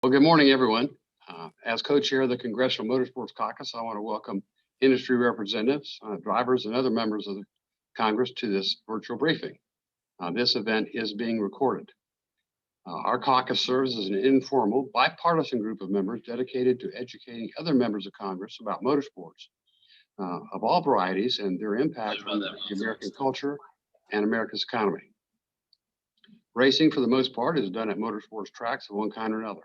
Well, good morning, everyone. As co-chair of the Congressional Motorsports Caucus, I want to welcome industry representatives, drivers, and other members of the Congress to this virtual briefing. This event is being recorded. Our caucus serves as an informal, bipartisan group of members dedicated to educating other members of Congress about motorsports of all varieties and their impact on the American culture and America's economy. Racing, for the most part, is done at motorsports tracks of one kind or another.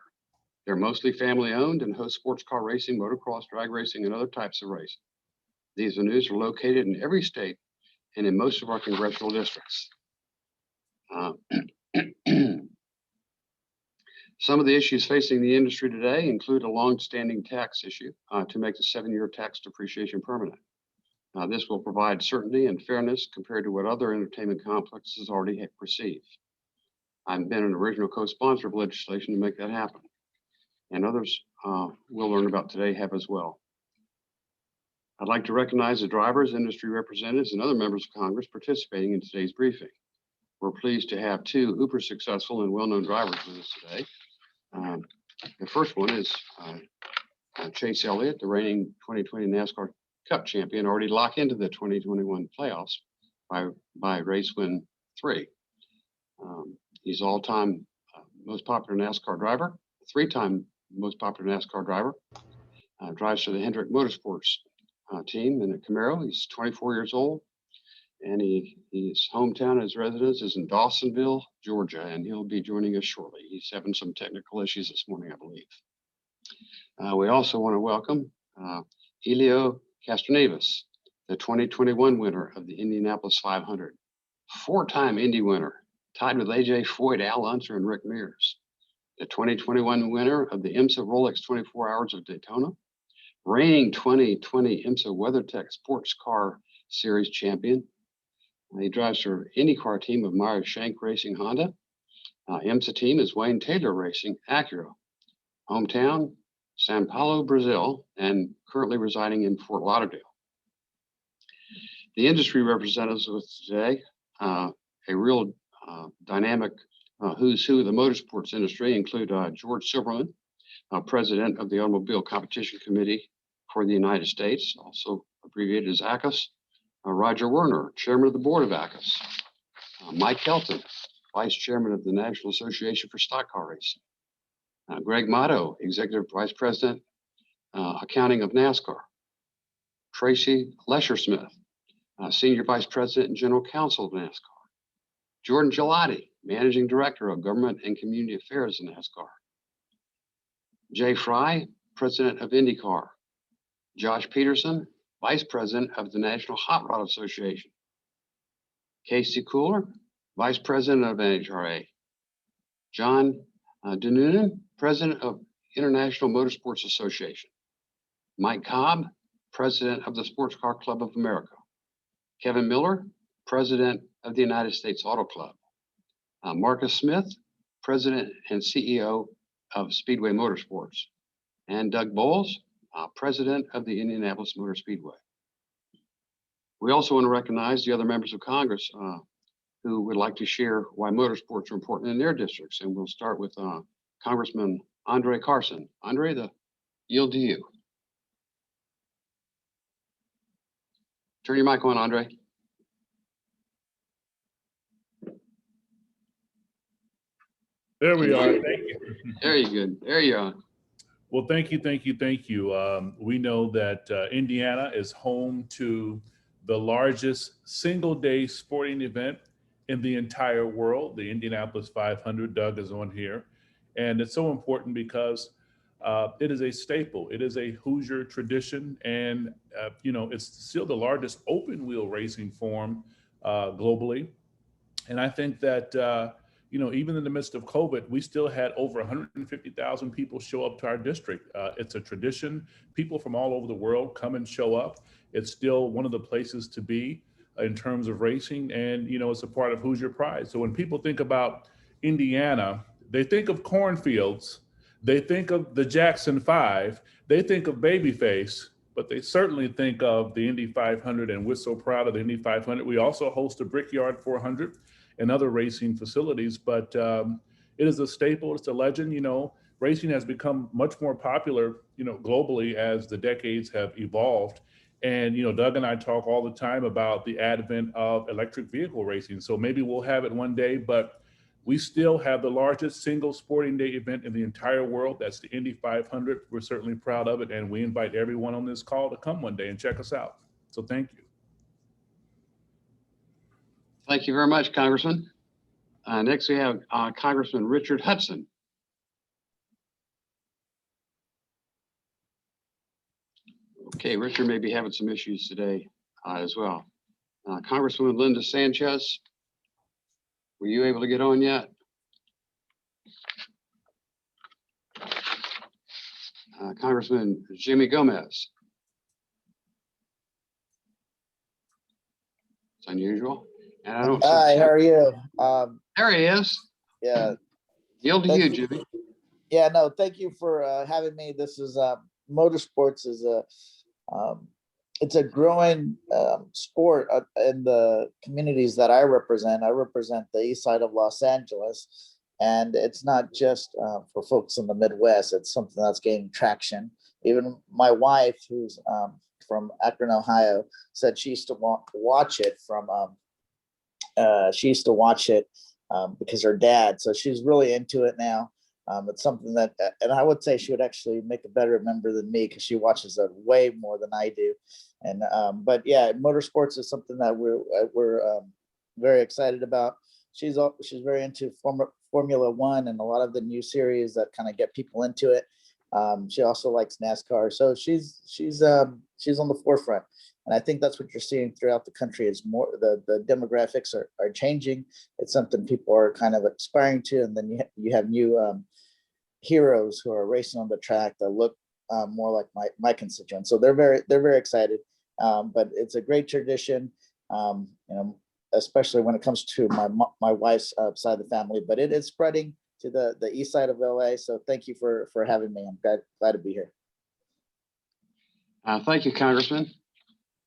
They're mostly family-owned and host sports car racing, motocross, drag racing, and other types of racing. These venues are located in every state and in most of our congressional districts. Some of the issues facing the industry today include a long-standing tax issue to make the 7-year tax depreciation permanent. This will provide certainty and fairness compared to what other entertainment complexes already have received. I've been an original co-sponsor of legislation to make that happen, and others we'll learn about today have as well. I'd like to recognize the drivers, industry representatives, and other members of Congress participating in today's briefing. We're pleased to have two uber successful and well-known drivers with us today. The first one is Chase Elliott, the reigning 2020 NASCAR Cup champion, already locked into the 2021 playoffs by race win 3. He's all-time most popular NASCAR driver, 3-time most popular NASCAR driver, drives for the Hendrick Motorsports team in a Camaro. He's 24 years old, and his hometown, his residence is in Dawsonville, Georgia, and he'll be joining us shortly. He's having some technical issues this morning, I believe. We also want to welcome Helio Castroneves, the 2021 winner of the Indianapolis 500, 4-time Indy winner, tied with AJ Foyt, Al Unser, and Rick Mears. The 2021 winner of the IMSA Rolex 24 Hours of Daytona, reigning 2020 IMSA WeatherTech Sports Car Series champion. He drives for IndyCar team of Meyer Shank Racing Honda. IMSA team is Wayne Taylor Racing Acura. Hometown, Sao Paulo, Brazil, and currently residing in Fort Lauderdale. The industry representatives with today, a real dynamic who's who of the motorsports industry include George Silverman, president of the Automobile Competition Committee for the United States, also abbreviated as ACUS. Roger Werner, chairman of the board of ACUS. Mike Kelton, vice chairman of the National Association for Stock Car Racing. Greg Motto, executive vice president, accounting of NASCAR. Tracy Lesher-Smith, senior vice president and general counsel of NASCAR. Jordan Gelati, managing director of government and community affairs in NASCAR. Jay Fry, president of IndyCar. Josh Peterson, vice president of the National Hot Rod Association. Casey Cooler, vice president of NHRA. John Denoonan, president of International Motorsports Association. Mike Cobb, president of the Sports Car Club of America. Kevin Miller, president of the United States Auto Club. Marcus Smith, president and CEO of Speedway Motorsports. And Doug Bowles, president of the Indianapolis Motor Speedway. We also want to recognize the other members of Congress who would like to share why motorsports are important in their districts. And we'll start with Congressman Andre Carson. Andre, the yield to you. Turn your mic on, Andre. There we are. Thank you. There you go. There you are. Well, thank you. We know that Indiana is home to the largest single-day sporting event in the entire world, the Indianapolis 500. Doug is on here. And it's so important because it is a staple. It is a Hoosier tradition. And, it's still the largest open wheel racing form globally. And I think that, even in the midst of COVID, we still had over 150,000 people show up to our district. It's a tradition. People from all over the world come and show up. It's still one of the places to be in terms of racing. And, it's a part of Hoosier pride. So when people think about Indiana, they think of cornfields, they think of the Jackson 5, they think of Babyface, but they certainly think of the Indy 500, and we're so proud of the Indy 500. We also host a Brickyard 400 and other racing facilities, but it is a staple, it's a legend. racing has become much more popular, globally as the decades have evolved. And, Doug and I talk all the time about the advent of electric vehicle racing. So maybe we'll have it one day, but we still have the largest single sporting day event in the entire world. That's the Indy 500. We're certainly proud of it. And we invite everyone on this call to come one day and check us out. So thank you. Thank you very much, Congressman. Next, we have Congressman Richard Hudson. Okay, Richard may be having some issues today as well. Congresswoman Linda Sanchez, were you able to get on yet? Congressman Jimmy Gomez. It's unusual. And I don't. Hi, how are you? There he is. Yeah. Yield to you, Jimmy. Yeah, no, thank you for having me. This is motorsports is it's a growing sport in the communities that I represent. I represent the east side of Los Angeles, and it's not just for folks in the Midwest. It's something that's gaining traction. Even my wife, who's from Akron, Ohio, said she used to watch it from. She used to watch it because her dad. So she's really into it now. It's something that, and I would say she would actually make a better member than me because she watches it way more than I do. And but yeah, motorsports is something that we're very excited about. She's very into Formula One and a lot of the new series that kind of get people into it. She also likes NASCAR, so she's on the forefront. And I think that's what you're seeing throughout the country is more the demographics are changing. It's something people are kind of aspiring to, and then you have new heroes who are racing on the track that look more like my constituents. So they're very excited. But it's a great tradition, especially when it comes to my wife's side of the family. But it is spreading to the east side of LA. So thank you for having me. I'm glad to be here. Thank you, Congressman.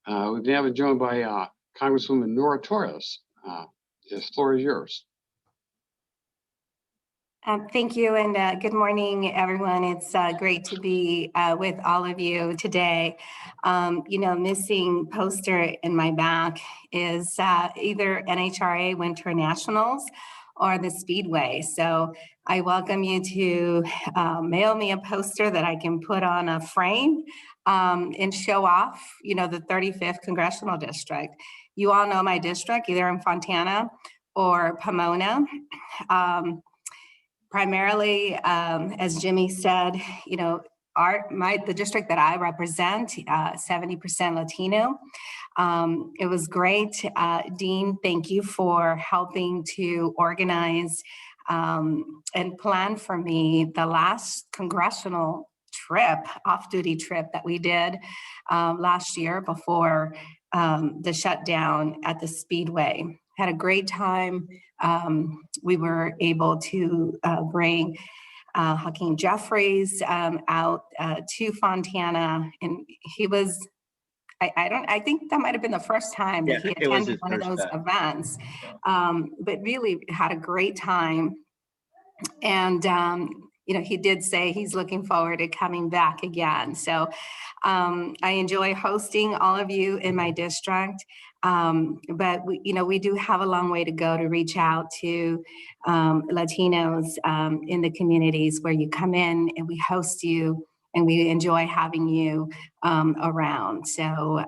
We've now been joined by Congresswoman Nora Torres. The floor is yours. Thank you, and good morning, everyone. It's great to be with all of you today. Missing poster in my back is either NHRA Winter Nationals or the Speedway. So I welcome you to mail me a poster that I can put on a frame and show off, the 35th Congressional District. You all know my district, either in Fontana or Pomona. Primarily, as Jimmy said, the district that I represent, 70% Latino. It was great. Dean, thank you for helping to organize and plan for me the last congressional off-duty trip that we did last year before the shutdown at the Speedway. Had a great time. We were able to bring Hakeem Jeffries out to Fontana, and he was, I think that might have been the first time that he attended one of those events, but really had a great time. And he did say he's looking forward to coming back again. So I enjoy hosting all of you in my district. But we do have a long way to go to reach out to Latinos in the communities where you come in and we host you and we enjoy having you around. So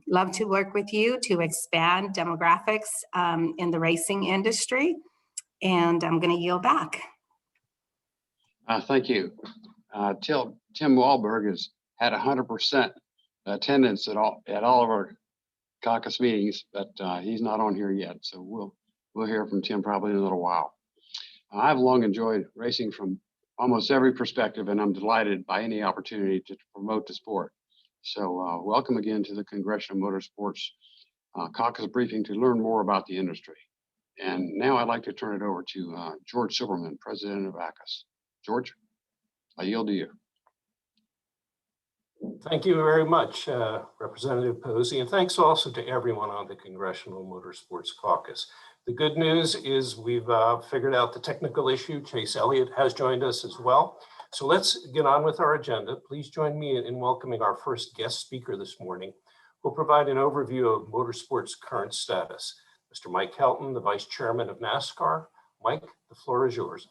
love to work with you to expand demographics in the racing industry. And I'm going to yield back. Thank you. Tim Wahlberg has had 100% attendance at all of our caucus meetings, but he's not on here yet. So we'll hear from Tim probably in a little while. I've long enjoyed racing from almost every perspective, and I'm delighted by any opportunity to promote the sport. So welcome again to the Congressional Motorsports Caucus briefing to learn more about the industry. And now I'd like to turn it over to George Silverman, President of ACUS. George, I yield to you. Thank you very much, Representative Posey, and thanks also to everyone on the Congressional Motorsports Caucus. The good news is we've figured out the technical issue. Chase Elliott has joined us as well. So let's get on with our agenda. Please join me in welcoming our first guest speaker this morning, who will provide an overview of motorsport's current status. Mr. Mike Helton, the Vice Chairman of NASCAR. Mike, the floor is yours.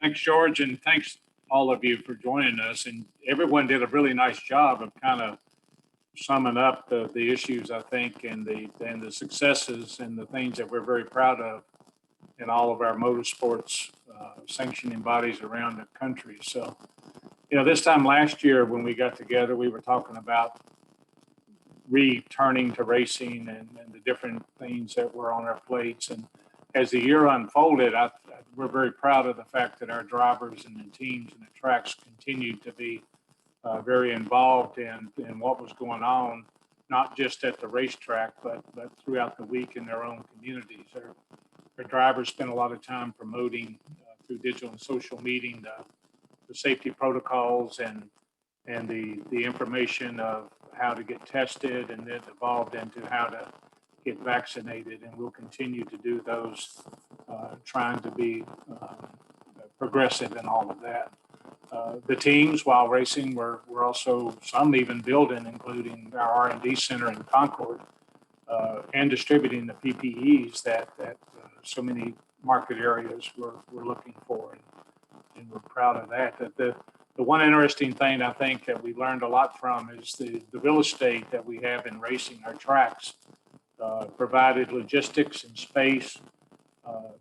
Thanks, George, and thanks all of you for joining us. And everyone did a really nice job of kind of summing up the issues, I think, and the successes and the things that we're very proud of in all of our motorsports sanctioning bodies around the country. So, this time last year when we got together, we were talking about returning to racing and the different things that were on our plates. And as the year unfolded, we're very proud of the fact that our drivers and the teams and the tracks continued to be very involved in what was going on, not just at the racetrack, but throughout the week in their own communities. Our drivers spent a lot of time promoting through digital and social media the safety protocols and the information of how to get tested, and then evolved into how to get vaccinated. And we'll continue to do those, trying to be progressive in all of that. The teams, while racing, were also some even building, including our R&D center in Concord, and distributing the PPEs that so many market areas were looking for, and we're proud of that. The one interesting thing I think that we learned a lot from is the real estate that we have in racing. Our tracks provided logistics and space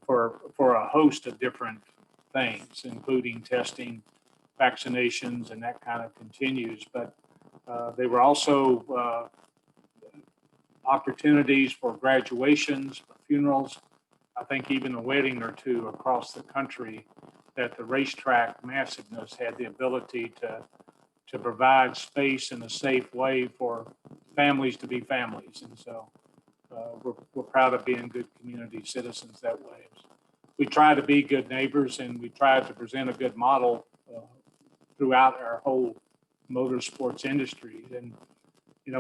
for a host of different things, including testing, vaccinations, and that kind of continues. But they were also opportunities for graduations, for funerals, I think even a wedding or two across the country, that the racetrack massiveness had the ability to provide space in a safe way for families to be families. And so we're proud of being good community citizens that way. We try to be good neighbors, and we try to present a good model throughout our whole motorsports industry. And,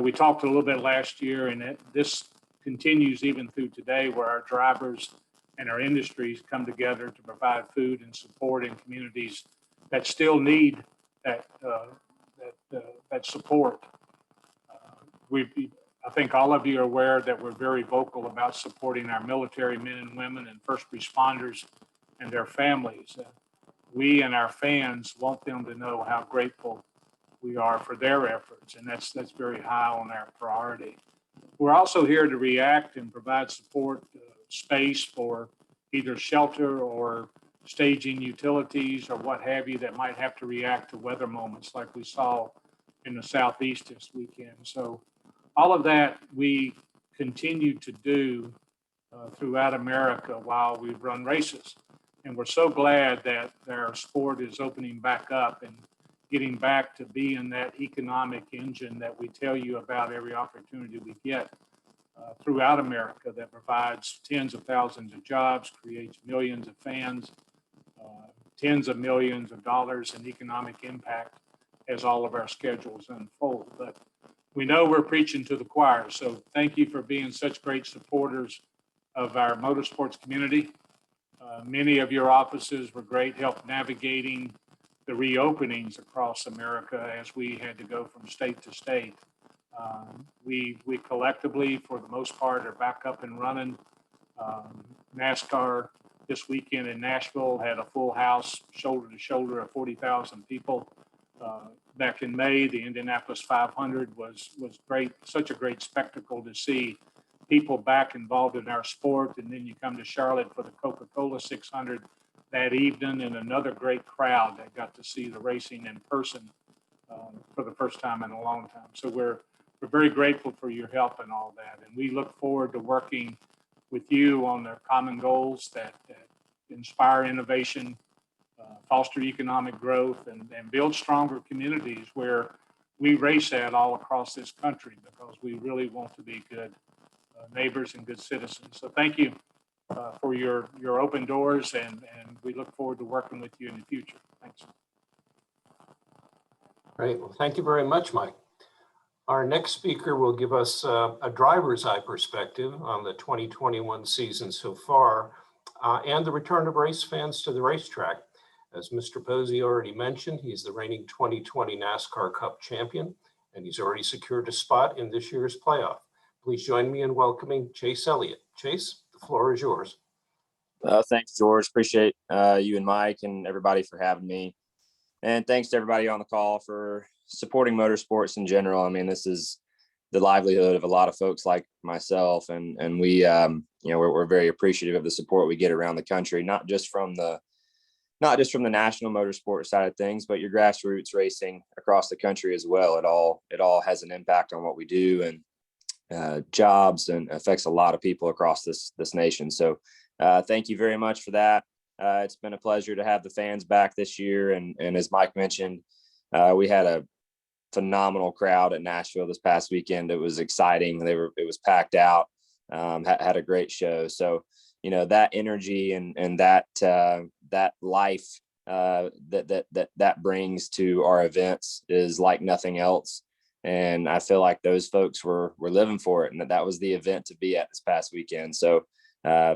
we talked a little bit last year, and this continues even through today, where our drivers and our industries come together to provide food and support in communities that still need that support. I think all of you are aware that we're very vocal about supporting our military men and women and first responders and their families. We and our fans want them to know how grateful we are for their efforts, and that's very high on our priority. We're also here to react and provide support, space for either shelter or staging utilities or what have you that might have to react to weather moments like we saw in the Southeast this weekend. So all of that we continue to do throughout America while we run races. And we're so glad that our sport is opening back up and getting back to being that economic engine that we tell you about every opportunity we get throughout America, that provides tens of thousands of jobs, creates millions of fans, tens of millions of dollars in economic impact as all of our schedules unfold. But we know we're preaching to the choir. So thank you for being such great supporters of our motorsports community. Many of your offices were great help navigating the reopenings across America as we had to go from state to state. We collectively, for the most part, are back up and running. NASCAR this weekend in Nashville had a full house, shoulder to shoulder of 40,000 people. Back in May, the Indianapolis 500 was great, such a great spectacle to see people back involved in our sport. And then you come to Charlotte for the Coca-Cola 600 that evening, and another great crowd that got to see the racing in person for the first time in a long time. So we're very grateful for your help and all that. And we look forward to working with you on the common goals that inspire innovation, foster economic growth, and build stronger communities where we race at all across this country, because we really want to be good neighbors and good citizens. So thank you for your open doors, and we look forward to working with you in the future. Thanks. Great. Well, thank you very much, Mike. Our next speaker will give us a driver's eye perspective on the 2021 season so far, and the return of race fans to the racetrack. As Mr. Posey already mentioned, he's the reigning 2020 NASCAR Cup champion, and he's already secured a spot in this year's playoff. Please join me in welcoming Chase Elliott. Chase, the floor is yours. Thanks, George. Appreciate you and Mike and everybody for having me. And thanks to everybody on the call for supporting motorsports in general. I mean, this is the livelihood of a lot of folks like myself. And we, we're very appreciative of the support we get around the country, not just from the national motorsport side of things, but your grassroots racing across the country as well. It all has an impact on what we do and jobs, and affects a lot of people across this nation. So thank you very much for that. It's been a pleasure to have the fans back this year. And as Mike mentioned, we had a phenomenal crowd at Nashville this past weekend. It was exciting. It was packed out, had a great show. So, that energy and that life that brings to our events is like nothing else. And I feel like those folks were living for it, and that was the event to be at this past weekend. So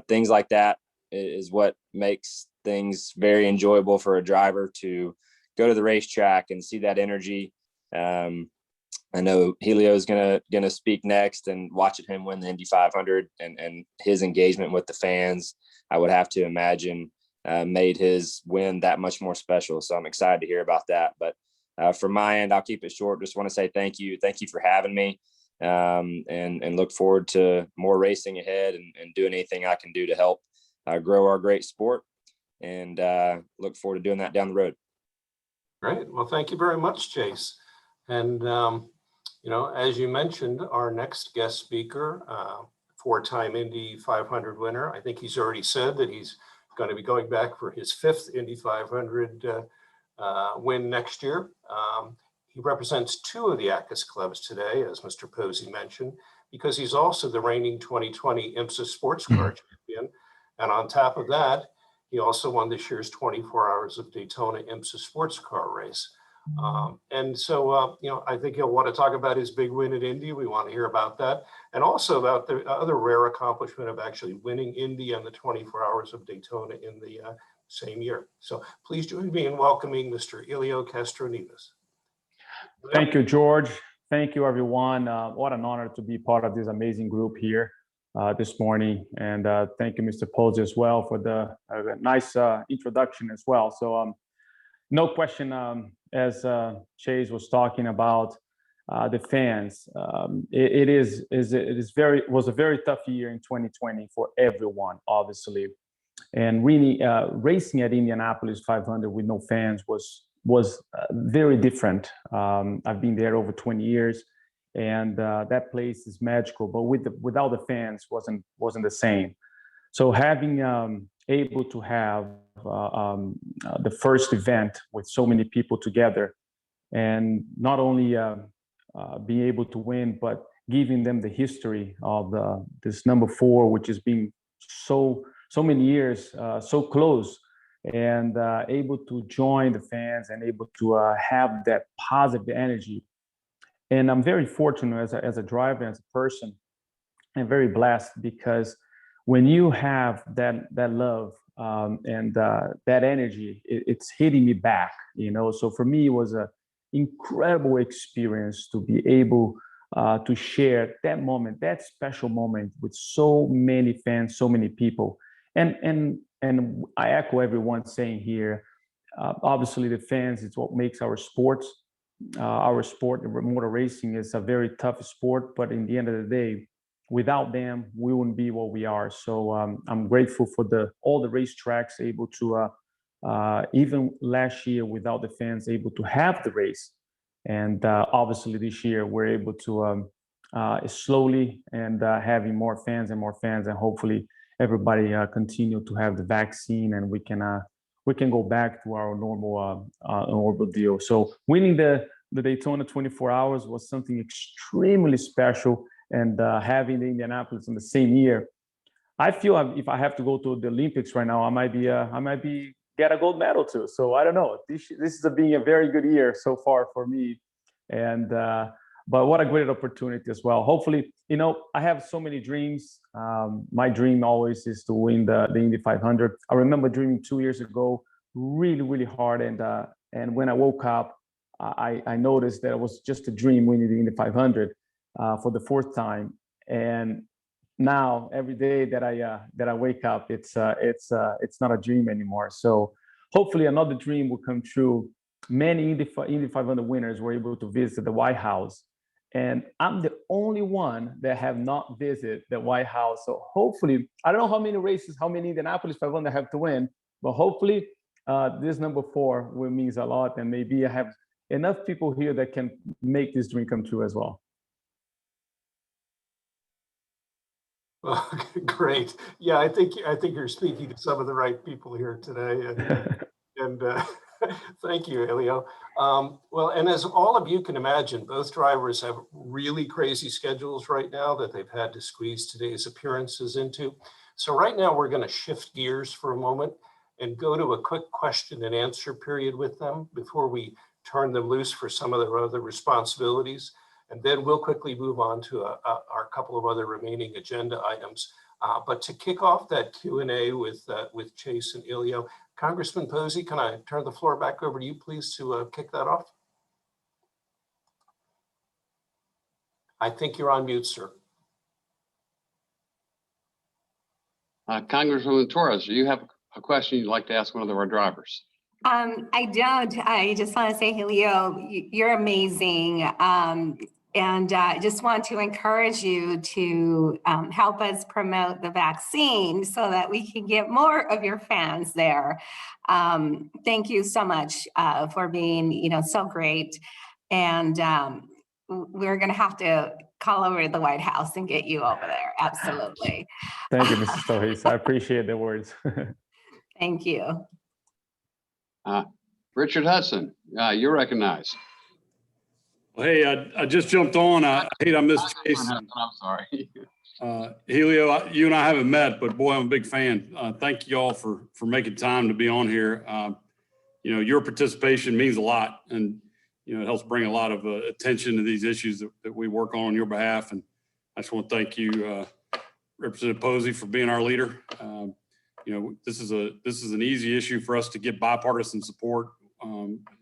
things like that is what makes things very enjoyable for a driver to go to the racetrack and see that energy. I know Helio is gonna speak next, and watching him win the Indy 500 and his engagement with the fans, I would have to imagine made his win that much more special. So I'm excited to hear about that. But from my end, I'll keep it short. Just want to say thank you for having me, and look forward to more racing ahead and doing anything I can do to help grow our great sport, and look forward to doing that down the road. Great. Well, thank you very much, Chase. And, as you mentioned, our next guest speaker, four-time Indy 500 winner, I think he's already said that he's going to be going back for his fifth Indy 500 win next year. He represents two of the ACCUS clubs today, as Mr. Posey mentioned, because he's also the reigning 2020 IMSA Sports Car champion. And on top of that, he also won this year's 24 Hours of Daytona IMSA Sports Car race. And so, I think he'll want to talk about his big win at Indy. We want to hear about that, and also about the other rare accomplishment of actually winning Indy and the 24 Hours of Daytona in the same year. So please join me in welcoming Mr. Elio Castroneves. Thank you, George. Thank you, everyone. What an honor to be part of this amazing group here this morning. And thank you, Mr. Posey, as well, for the nice introduction as well. So no question, as Chase was talking about the fans, it was a very tough year in 2020 for everyone, obviously. And really, racing at Indianapolis 500 with no fans was very different. I've been there over 20 years, and that place is magical. But without the fans, wasn't the same. So having able to have the first event with so many people together, and not only being able to win, but giving them the history of this number 4, which has been so many years, so close, and able to join the fans and able to have that positive energy. And I'm very fortunate as a driver, as a person, and very blessed, because when you have that love and that energy, it's hitting me back, So for me, it was an incredible experience to be able to share that moment, that special moment, with so many fans, so many people. And I echo everyone saying here, obviously the fans is what makes our sport, motor racing is a very tough sport, but in the end of the day, without them, we wouldn't be what we are. So I'm grateful for all the racetracks able to, even last year without the fans, able to have the race. And obviously this year we're able to slowly and having more fans, and hopefully everybody continue to have the vaccine, and we can go back to our normal deal. So winning the Daytona 24 Hours was something extremely special. And having the Indianapolis in the same year, I feel if I have to go to the Olympics right now, I might be get a gold medal too. So I don't know. This is being a very good year so far for me, and but what a great opportunity as well. Hopefully, I have so many dreams. My dream always is to win the Indy 500. I remember dreaming 2 years ago really, really hard. And when I woke up, I noticed that it was just a dream winning the Indy 500 for the fourth time. And now every day that I wake up, it's not a dream anymore. So hopefully another dream will come true. Many Indy 500 winners were able to visit the White House, and I'm the only one that have not visited the White House. So hopefully, I don't know how many races, how many Indianapolis 500 I have to win, but hopefully this number 4 will means a lot, and maybe I have enough people here that can make this dream come true as well. Well, great. Yeah, I think you're speaking to some of the right people here today, and thank you, Elio. Well, and as all of you can imagine, both drivers have really crazy schedules right now that they've had to squeeze today's appearances into. So right now we're going to shift gears for a moment and go to a quick question and answer period with them before we turn them loose for some of their other responsibilities. And then we'll quickly move on to our couple of other remaining agenda items. But to kick off that Q&A with Chase and Elio, Congressman Posey, can I turn the floor back over to you, please, to kick that off? I think you're on mute, sir. Congresswoman Torres, do you have a question you'd like to ask one of our drivers? I don't. I just want to say, Helio, you're amazing. And I just want to encourage you to help us promote the vaccine so that we can get more of your fans there. Thank you so much for being, so great. And we're going to have to call over to the White House and get you over there. Absolutely. Thank you, Mrs. Solis. I appreciate the words. Thank you. Richard Hudson, you're recognized. Well, hey, I just jumped on. I hate I missed Chase. I'm sorry. Helio, you and I haven't met, but boy, I'm a big fan. Thank you all for making time to be on here. Your participation means a lot, and it helps bring a lot of attention to these issues that we work on your behalf. And I just want to thank you, Representative Posey, for being our leader. This is an easy issue for us to get bipartisan support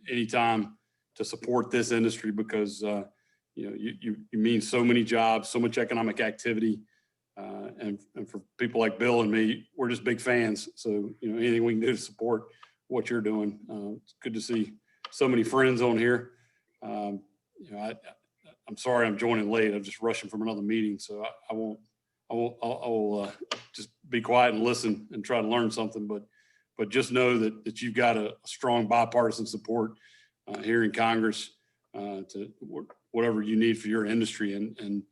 anytime to support this industry, because you mean so many jobs, so much economic activity, and for people like Bill and me, we're just big fans. So anything we can do to support what you're doing. It's good to see so many friends on here. I'm sorry I'm joining late. I'm just rushing from another meeting, so I will just be quiet and listen and try to learn something. But just know that you've got a strong bipartisan support here in Congress to whatever you need for your industry. And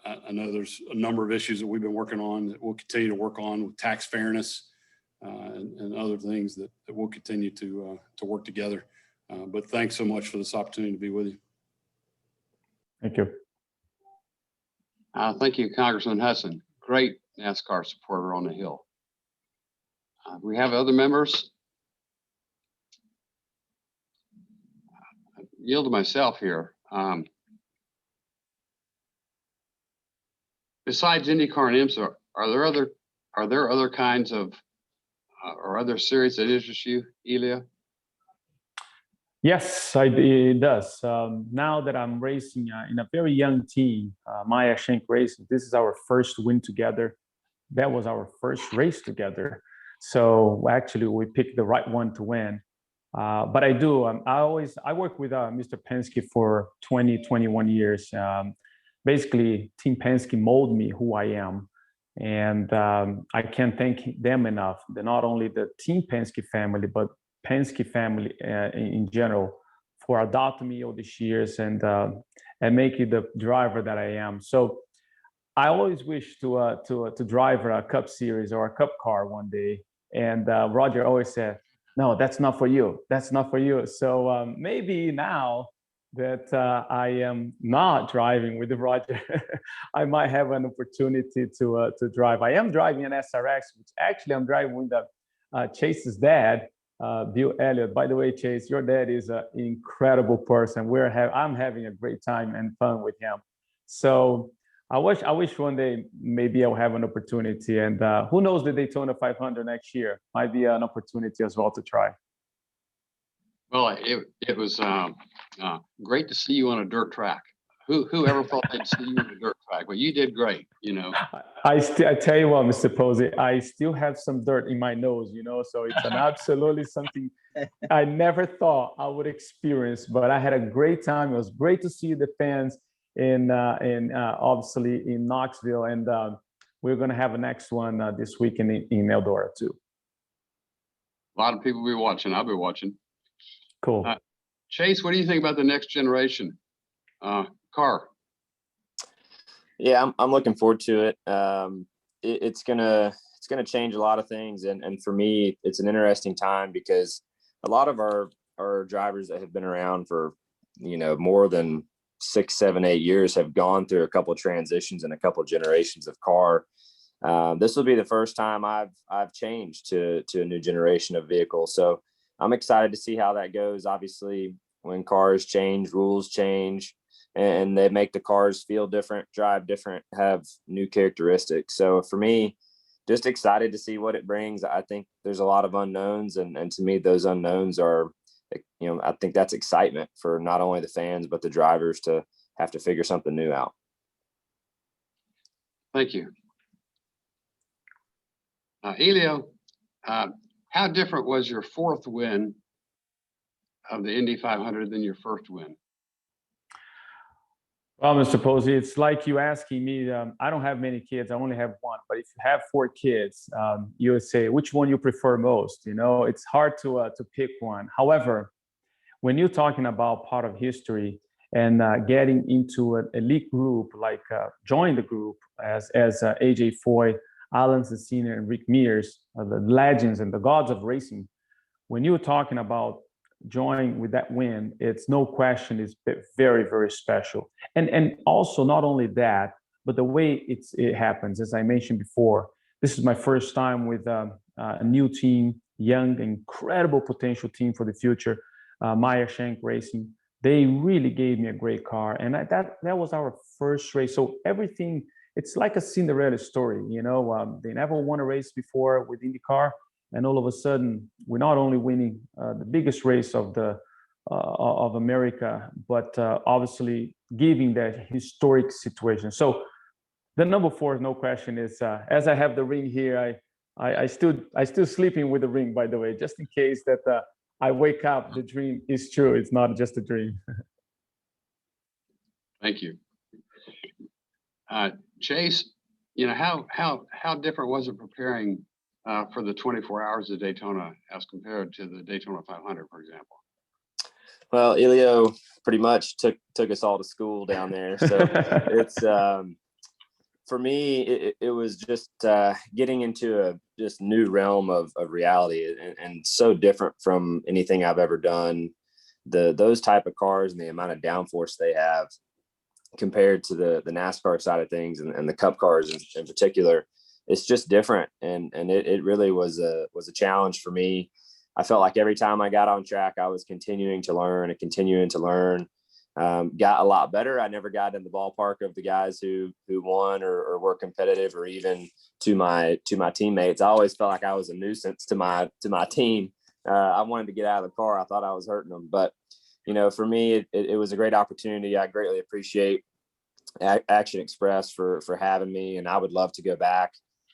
I know there's a number of issues that we've been working on that we'll continue to work on with tax fairness and other things that we'll continue to work together. But thanks so much for this opportunity to be with you. Thank you. Thank you, Congressman Hudson. Great NASCAR supporter on the Hill. We have other members. I yield to myself here. Besides IndyCar and IMSA, are there other kinds of or other series that interest you, Elio? Yes, it does. Now that I'm racing in a very young team, Maya Shank Racing, this is our first win together. That was our first race together. So actually, we picked the right one to win. But I do. I work with Mr. Penske for 21 years. Basically, Team Penske molded me who I am. And I can't thank them enough. They're not only the Team Penske family, but Penske family in general for adopting me all these years and making the driver that I am. So I always wish to drive a Cup Series or a Cup car one day. And Roger always said, "No, that's not for you. That's not for you." So maybe now that I am not driving with Roger, I might have an opportunity to drive. I am driving an SRX, which actually I'm driving with Chase's dad. Bill Elliott. By the way, Chase, your dad is an incredible person. I'm having a great time and fun with him. So I wish one day maybe I'll have an opportunity, and who knows, the Daytona 500 next year might be an opportunity as well to try. Well, it was great to see you on a dirt track. Who ever thought they'd see you on a dirt track? Well, you did great, you know. I tell you what, Mr. Posey, I still have some dirt in my nose, you know, so it's an absolutely something I never thought I would experience, but I had a great time. It was great to see the fans in obviously in Knoxville, and we're going to have a next one this weekend in Eldora too. A lot of people will be watching. I'll be watching. Cool. Chase, what do you think about the next generation car? Yeah, I'm looking forward to it. It's gonna change a lot of things, and for me, it's an interesting time because a lot of our drivers that have been around for more than 6, 7, 8 years have gone through a couple of transitions and a couple of generations of car. This will be the first time I've changed to a new generation of vehicle, so I'm excited to see how that goes. Obviously, when cars change, rules change, and they make the cars feel different, drive different, have new characteristics. So for me, just excited to see what it brings. I think there's a lot of unknowns, and to me, those unknowns are, I think that's excitement for not only the fans, but the drivers to have to figure something new out. Thank you. Elio, how different was your fourth win of the Indy 500 than your first win? Well, Mr. Posey, it's like you asking me, I don't have many kids, I only have one, but if you have 4 kids, you would say, which one you prefer most? It's hard to pick one. However, when you're talking about part of history and getting into an elite group, like join the group as AJ Foy, Alan Cecina, and Rick Mears, the legends and the gods of racing, when you're talking about joining with that win, it's no question, it's very, very special. And also not only that, but the way it happens, as I mentioned before, this is my first time with a new team, young, incredible potential team for the future, Meyer Shank Racing. They really gave me a great car, and that was our first race. So everything, it's like a Cinderella story, they never won a race before with IndyCar. And all of a sudden, we're not only winning the biggest race of America, but obviously giving that historic situation. So the number 4, no question, is as I have the ring here, I still sleeping with the ring, by the way, just in case that I wake up, the dream is true. It's not just a dream. Thank you. Chase, how different was it preparing for the 24 hours of Daytona as compared to the Daytona 500, for example? Well, Elio pretty much took us all to school down there. So it's, for me, it was just getting into a just new realm of reality and so different from anything I've ever done. Those type of cars and the amount of downforce they have compared to the NASCAR side of things and the Cup cars in particular, it's just different. And it really was a challenge for me. I felt like every time I got on track, I was continuing to learn. Got a lot better. I never got in the ballpark of the guys who won or were competitive, or even to my teammates. I always felt like I was a nuisance to my team. I wanted to get out of the car. I thought I was hurting them, but for me, it was a great opportunity. I greatly appreciate Action Express for having me, and I would love to go back.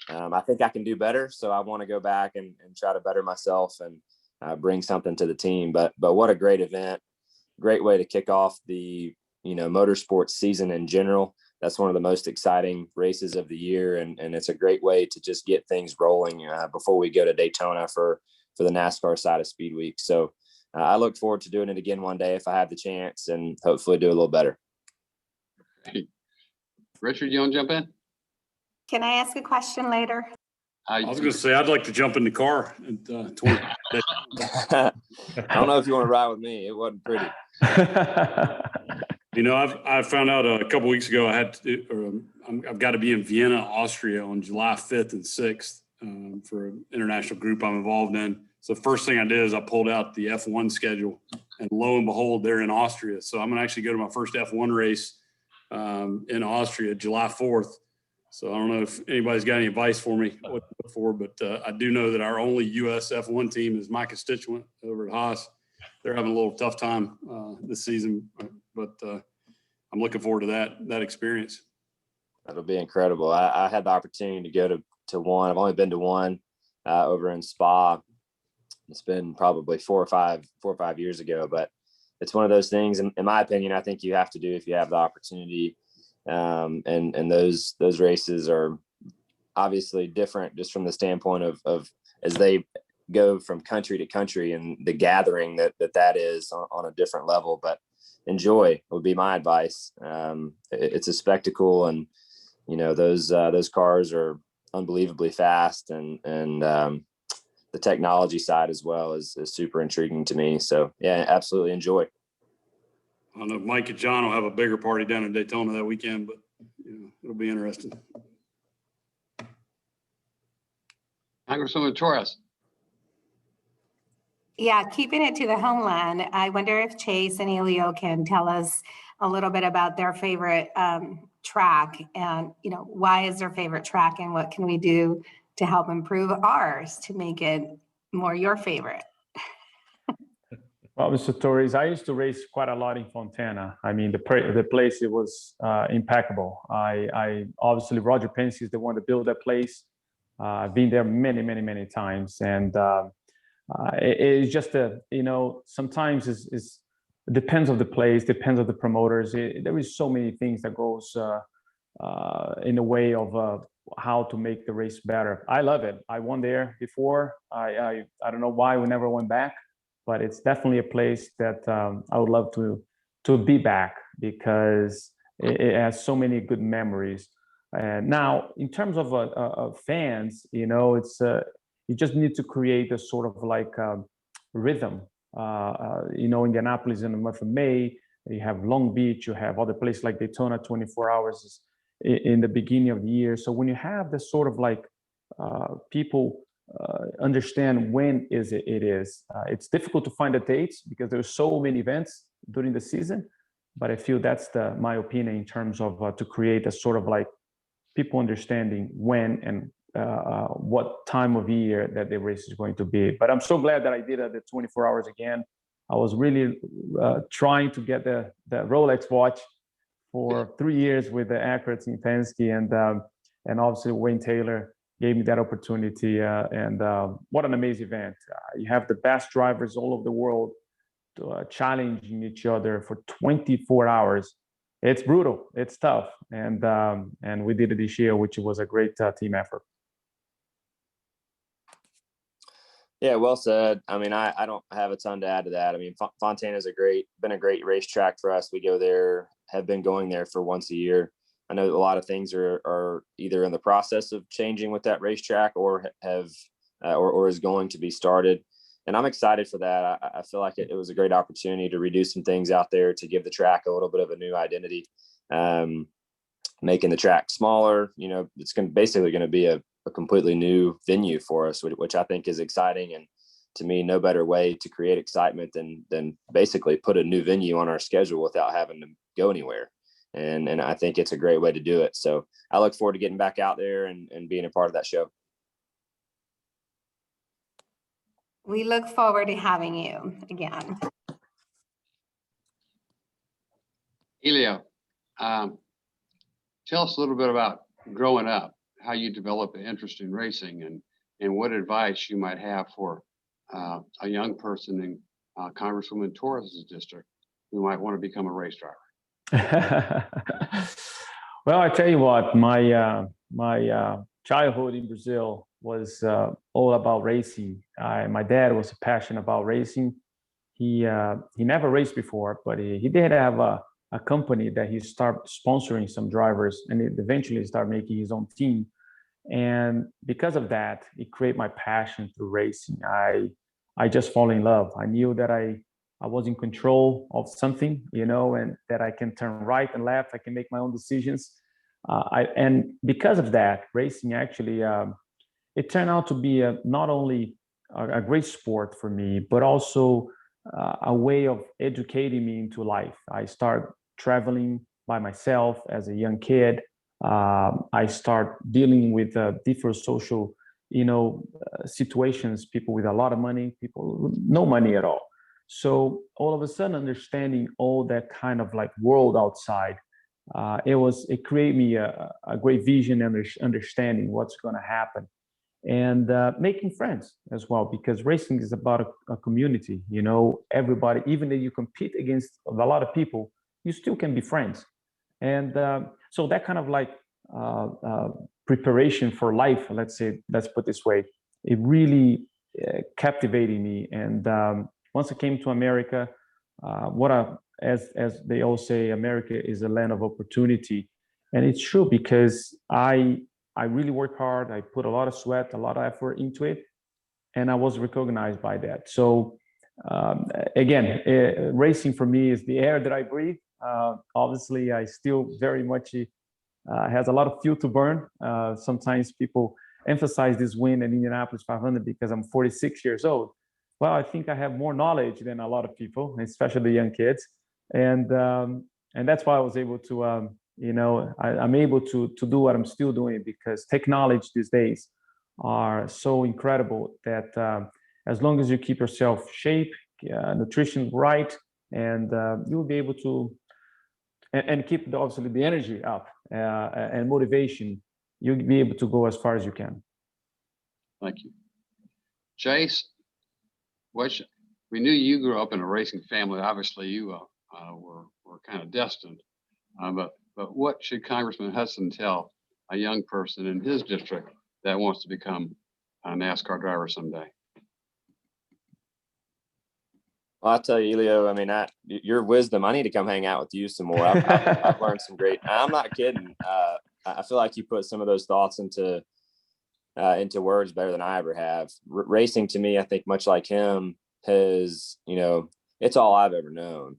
I think I can do better, so I want to go back and try to better myself and bring something to the team. But what a great event. Great way to kick off the motorsports season in general. That's one of the most exciting races of the year, and it's a great way to just get things rolling before we go to Daytona for the NASCAR side of Speed Week. So I look forward to doing it again one day if I have the chance, and hopefully do a little better. Richard, you want to jump in? Can I ask a question later? I was going to say, I'd like to jump in the car. I don't know if you want to ride with me. It wasn't pretty. I found out a couple weeks ago I've got to be in Vienna, Austria on July 5th and 6th for an international group I'm involved in. So the first thing I did is I pulled out the F1 schedule, and lo and behold, they're in Austria. So I'm going to actually go to my first F1 race in Austria, July 4th. So I don't know if anybody's got any advice for me what to look for, but I do know that our only US F1 team is my constituent over at Haas. They're having a little tough time this season, but I'm looking forward to that experience. That'll be incredible. I had the opportunity to go to one. I've only been to one over in Spa. It's been probably 4 or 5 years ago, but it's one of those things, in my opinion, I think you have to do if you have the opportunity. And those races are obviously different just from the standpoint of as they go from country to country and the gathering that is on a different level, but enjoy would be my advice. It's a spectacle, and those cars are unbelievably fast, and the technology side as well is super intriguing to me. So yeah, absolutely enjoy. I don't know if Mike and John will have a bigger party down in Daytona that weekend, but it'll be interesting. Congresswoman Torres. Yeah, keeping it to the homeland, I wonder if Chase and Elio can tell us a little bit about their favorite track, and why is their favorite track, and what can we do to help improve ours to make it more your favorite? Well, Mr. Torres, I used to race quite a lot in Fontana. I mean, the place, it was impeccable. I obviously, Roger Penske is the one that built that place. I've been there many, many, many times, and it's just sometimes it depends on the place, depends on the promoters. There is so many things that goes in the way of how to make the race better. I love it. I won there before. I don't know why we never went back, but it's definitely a place that I would love to be back, because it has so many good memories. And now, in terms of fans, it's you just need to create a sort of like rhythm. Indianapolis in the month of May, you have Long Beach, you have other places like Daytona, 24 hours in the beginning of the year. So when you have this sort of like people understand when it is. It's difficult to find the dates because there's so many events during the season, but I feel that's my opinion in terms of to create a sort of like people understanding when and what time of year that the race is going to be. But I'm so glad that I did the 24 hours again. I was really trying to get the Rolex watch for 3 years with the Accuracy in Penske, and obviously Wayne Taylor gave me that opportunity. And what an amazing event. You have the best drivers all over the world challenging each other for 24 hours. It's brutal. It's tough. And we did it this year, which was a great team effort. Yeah, well said. I mean, I don't have a ton to add to that. I mean, Fontana is been a great racetrack for us. We go there, have been going there for once a year. I know a lot of things are either in the process of changing with that racetrack or have or is going to be started. And I'm excited for that. I feel like it was a great opportunity to redo some things out there to give the track a little bit of a new identity, making the track smaller. It's basically going to be a completely new venue for us, which I think is exciting. And to me, no better way to create excitement than basically put a new venue on our schedule without having to go anywhere. And I think it's a great way to do it. So I look forward to getting back out there and being a part of that show. We look forward to having you again. Elio, tell us a little bit about growing up, how you developed an interest in racing, and what advice you might have for a young person in Congresswoman Torres' district who might want to become a race driver. Well, I tell you what, my childhood in Brazil was all about racing. My dad was passionate about racing. He never raced before, but he did have a company that he started sponsoring some drivers, and it eventually started making his own team. And because of that, it created my passion through racing. I just fall in love. I knew that I was in control of something, and that I can turn right and left. I can make my own decisions. And because of that, racing actually, it turned out to be not only a great sport for me, but also a way of educating me into life. I started traveling by myself as a young kid. I start dealing with different social, situations, people with a lot of money, people with no money at all. So all of a sudden, understanding all that kind of like world outside, it created me a great vision and understanding what's going to happen, and making friends as well, because racing is about a community. Everybody, even though you compete against a lot of people, you still can be friends. And so that kind of like preparation for life, let's put this way, it really captivated me. And once I came to America, as they all say, America is a land of opportunity. And it's true, because I really work hard. I put a lot of sweat, a lot of effort into it, and I was recognized by that. So again, racing for me is the air that I breathe. Obviously, I still very much has a lot of fuel to burn. Sometimes people emphasize this win at Indianapolis 500 because I'm 46 years old. Well, I think I have more knowledge than a lot of people, especially the young kids, and that's why I was able to, I'm able to do what I'm still doing, because technology these days are so incredible that as long as you keep yourself shape, nutrition right, and you'll be able to, and keep obviously the energy up and motivation, you'll be able to go as far as you can. Thank you. Chase, we knew you grew up in a racing family. Obviously, you were kind of destined. But what should Congressman Hudson tell a young person in his district that wants to become a NASCAR driver someday? Well, I'll tell you, Elio, I mean, your wisdom, I need to come hang out with you some more. I've learned some great, I'm not kidding. I feel like you put some of those thoughts into words better than I ever have. Racing to me, I think much like him, has, it's all I've ever known.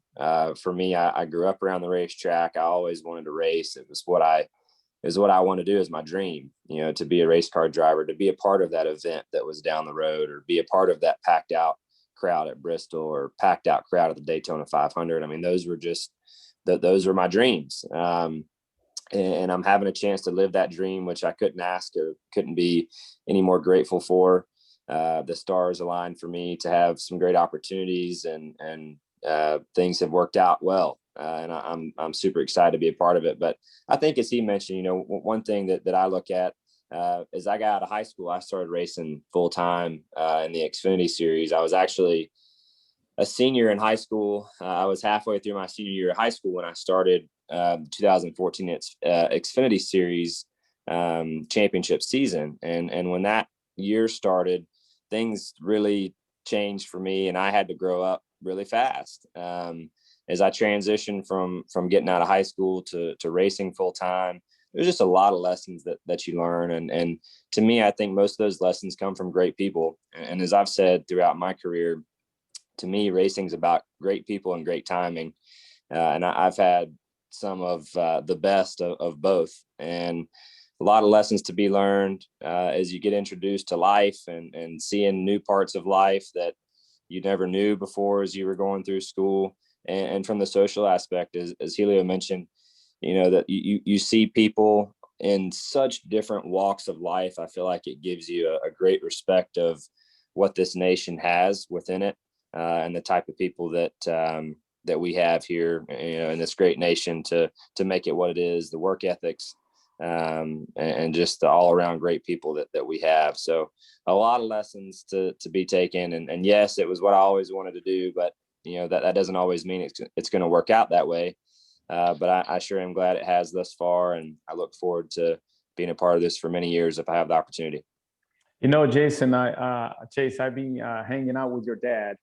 For me, I grew up around the racetrack. I always wanted to race. It was what I want to do, is my dream, to be a race car driver, to be a part of that event that was down the road, or be a part of that packed out crowd at Bristol, or packed out crowd at the Daytona 500. I mean, those were my dreams. And I'm having a chance to live that dream, which I couldn't ask or couldn't be any more grateful for. The stars aligned for me to have some great opportunities, and things have worked out well. And I'm super excited to be a part of it. But I think, as he mentioned, one thing that I look at, as I got out of high school, I started racing full time in the Xfinity Series. I was actually a senior in high school. I was halfway through my senior year of high school when I started 2014 Xfinity Series championship season. And when that year started, things really changed for me, and I had to grow up really fast. As I transitioned from getting out of high school to racing full time, there's just a lot of lessons that you learn. And to me, I think most of those lessons come from great people. And as I've said throughout my career, to me, racing is about great people and great timing. And I've had some of the best of both, and a lot of lessons to be learned as you get introduced to life, and seeing new parts of life that you never knew before as you were going through school. And from the social aspect, as Helio mentioned, that you see people in such different walks of life. I feel like it gives you a great respect of what this nation has within it, and the type of people that we have here, in this great nation to make it what it is, the work ethics, and just the all around great people that we have. So a lot of lessons to be taken. And yes, it was what I always wanted to do, but that doesn't always mean it's going to work out that way. But I sure am glad it has thus far. And I look forward to being a part of this for many years if I have the opportunity. Jason, Chase, I've been hanging out with your dad,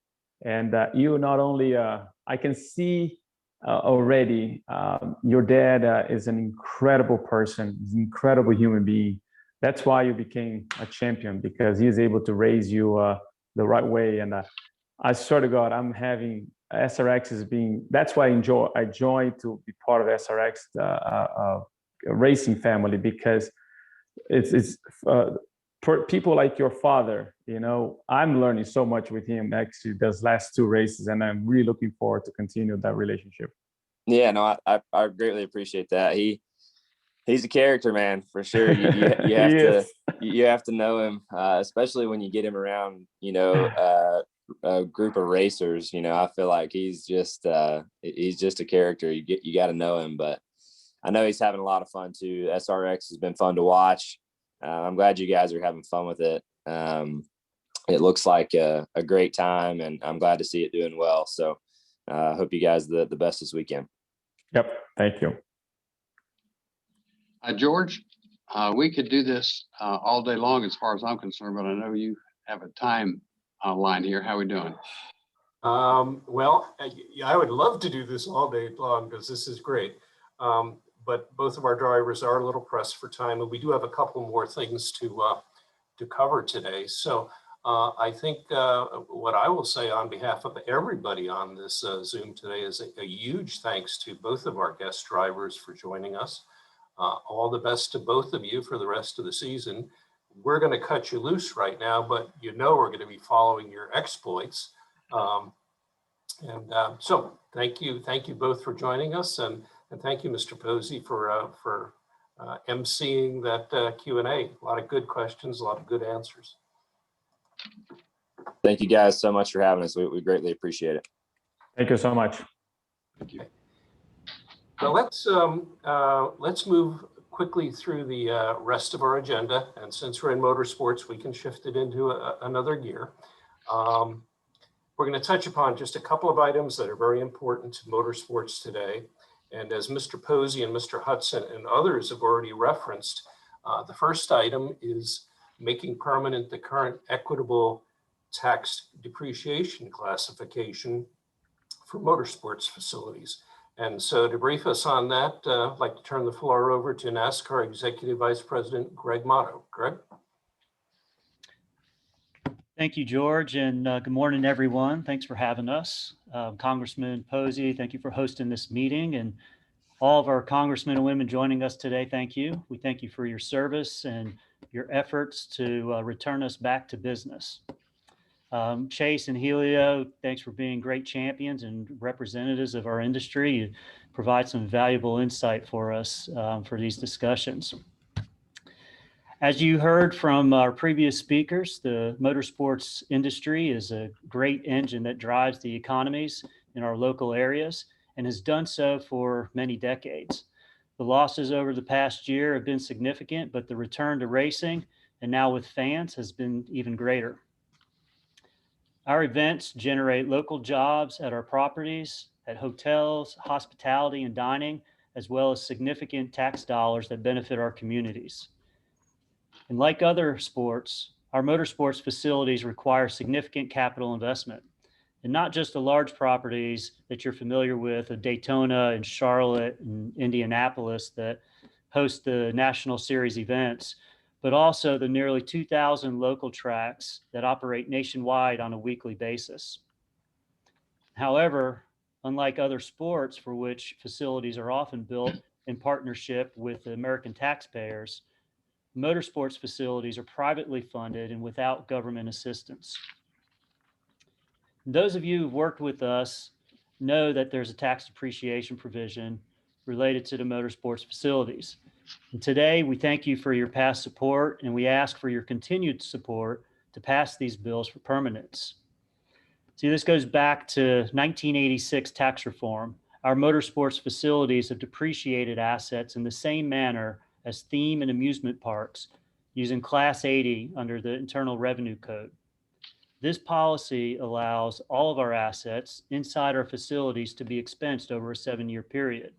and you not only, I can see already, your dad is an incredible person, he's an incredible human being. That's why you became a champion, because he is able to raise you the right way. And I swear to God, I'm having SRX as being, that's why I joined to be part of SRX racing family, because it's for people like your father. I'm learning so much with him actually those last two races, and I'm really looking forward to continue that relationship. Yeah, no, I greatly appreciate that. He's a character, man, for sure. You have to Yes. you have to know him, especially when you get him around, a group of racers. I feel like he's just a character. You got to know him, but I know he's having a lot of fun too. SRX has been fun to watch. I'm glad you guys are having fun with it. It looks like a great time, and I'm glad to see it doing well. So I hope you guys the best this weekend. Yep. Thank you. George, we could do this all day long as far as I'm concerned, but I know you have a time line here. How are we doing? Well, I would love to do this all day long because this is great. But both of our drivers are a little pressed for time, and we do have a couple more things to cover today. So I think what I will say on behalf of everybody on this Zoom today is a huge thanks to both of our guest drivers for joining us. All the best to both of you for the rest of the season. We're going to cut you loose right now, but we're going to be following your exploits. So thank you both for joining us, and thank you, Mr. Posey, for emceeing that Q&A. A lot of good questions, a lot of good answers. Thank you guys so much for having us. We greatly appreciate it. Thank you so much. Thank you. Well, let's move quickly through the rest of our agenda. And since we're in motorsports, we can shift it into another gear. We're going to touch upon just a couple of items that are very important to motorsports today. And as Mr. Posey and Mr. Hudson and others have already referenced, the first item is making permanent the current equitable tax depreciation classification for motorsports facilities. And so to brief us on that, I'd like to turn the floor over to NASCAR Executive Vice President Greg Motto. Greg? Thank you, George, and good morning, everyone. Thanks for having us. Congressman Posey, thank you for hosting this meeting, and all of our congressmen and women joining us today, thank you. We thank you for your service and your efforts to return us back to business. Chase and Helio, thanks for being great champions and representatives of our industry. You provide some valuable insight for us for these discussions. As you heard from our previous speakers, the motorsports industry is a great engine that drives the economies in our local areas and has done so for many decades. The losses over the past year have been significant, but the return to racing and now with fans has been even greater. Our events generate local jobs at our properties, at hotels, hospitality, and dining, as well as significant tax dollars that benefit our communities. And like other sports, our motorsports facilities require significant capital investment, and not just the large properties that you're familiar with, of Daytona and Charlotte and Indianapolis that host the National Series events, but also the nearly 2,000 local tracks that operate nationwide on a weekly basis. However, unlike other sports for which facilities are often built in partnership with the American taxpayers, motorsports facilities are privately funded and without government assistance. Those of you who've worked with us know that there's a tax depreciation provision related to the motorsports facilities. And today, we thank you for your past support, and we ask for your continued support to pass these bills for permanence. See, this goes back to 1986 tax reform. Our motorsports facilities have depreciated assets in the same manner as theme and amusement parks, using Class 80 under the Internal Revenue Code. This policy allows all of our assets inside our facilities to be expensed over a 7-year period.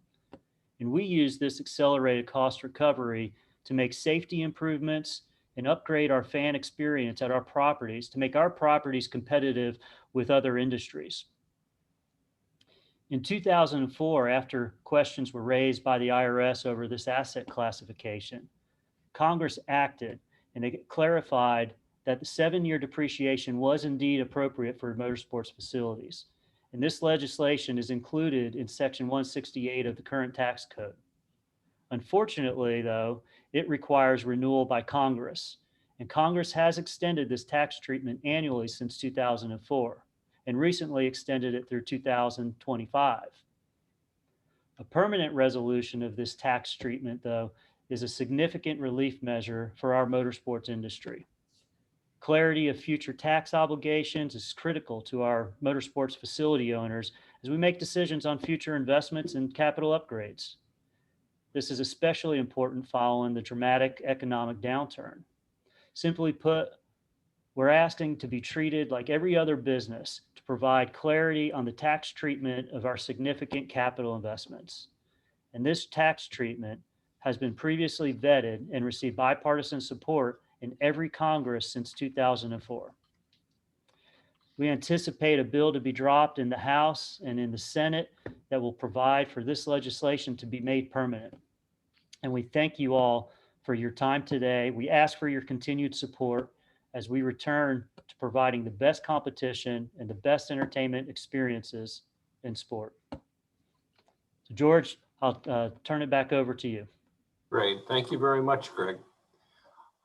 And we use this accelerated cost recovery to make safety improvements and upgrade our fan experience at our properties to make our properties competitive with other industries. In 2004, after questions were raised by the IRS over this asset classification, Congress acted and it clarified that the 7-year depreciation was indeed appropriate for motorsports facilities. And this legislation is included in Section 168 of the current tax code. Unfortunately, though, it requires renewal by Congress, and Congress has extended this tax treatment annually since 2004, and recently extended it through 2025. A permanent resolution of this tax treatment, though, is a significant relief measure for our motorsports industry. Clarity of future tax obligations is critical to our motorsports facility owners as we make decisions on future investments and capital upgrades. This is especially important following the dramatic economic downturn. Simply put, we're asking to be treated like every other business to provide clarity on the tax treatment of our significant capital investments. And this tax treatment has been previously vetted and received bipartisan support in every Congress since 2004. We anticipate a bill to be dropped in the House and in the Senate that will provide for this legislation to be made permanent. And we thank you all for your time today. We ask for your continued support as we return to providing the best competition and the best entertainment experiences in sport. So George, I'll turn it back over to you. Great. Thank you very much, Greg.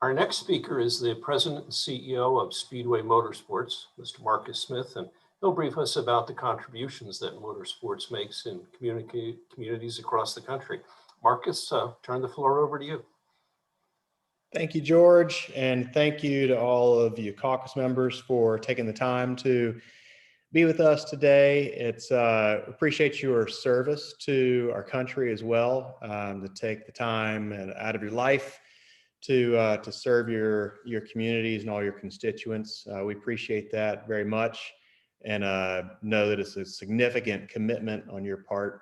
Our next speaker is the President and CEO of Speedway Motorsports, Mr. Marcus Smith, and he'll brief us about the contributions that motorsports makes in communities across the country. Marcus, turn the floor over to you. Thank you, George, and thank you to all of you caucus members for taking the time to be with us today. It's appreciate your service to our country as well, to take the time and out of your life to serve your communities and all your constituents. We appreciate that very much, and know that it's a significant commitment on your part.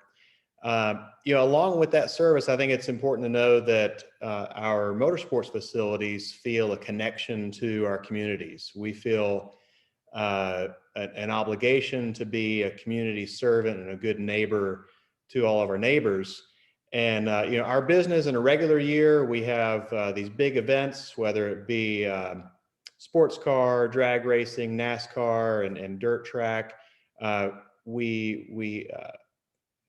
Along with that service, I think it's important to know that our motorsports facilities feel a connection to our communities. We feel an obligation to be a community servant and a good neighbor to all of our neighbors. And our business in a regular year, we have these big events, whether it be sports car, drag racing, NASCAR, and dirt track. We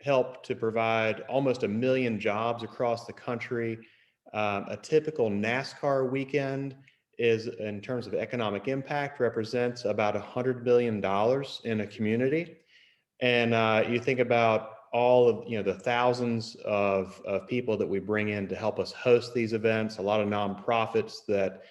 help to provide almost 1 million jobs across the country. A typical NASCAR weekend is, in terms of economic impact, represents about $100 billion in a community. And you think about all of the thousands of people that we bring in to help us host these events, a lot of nonprofits that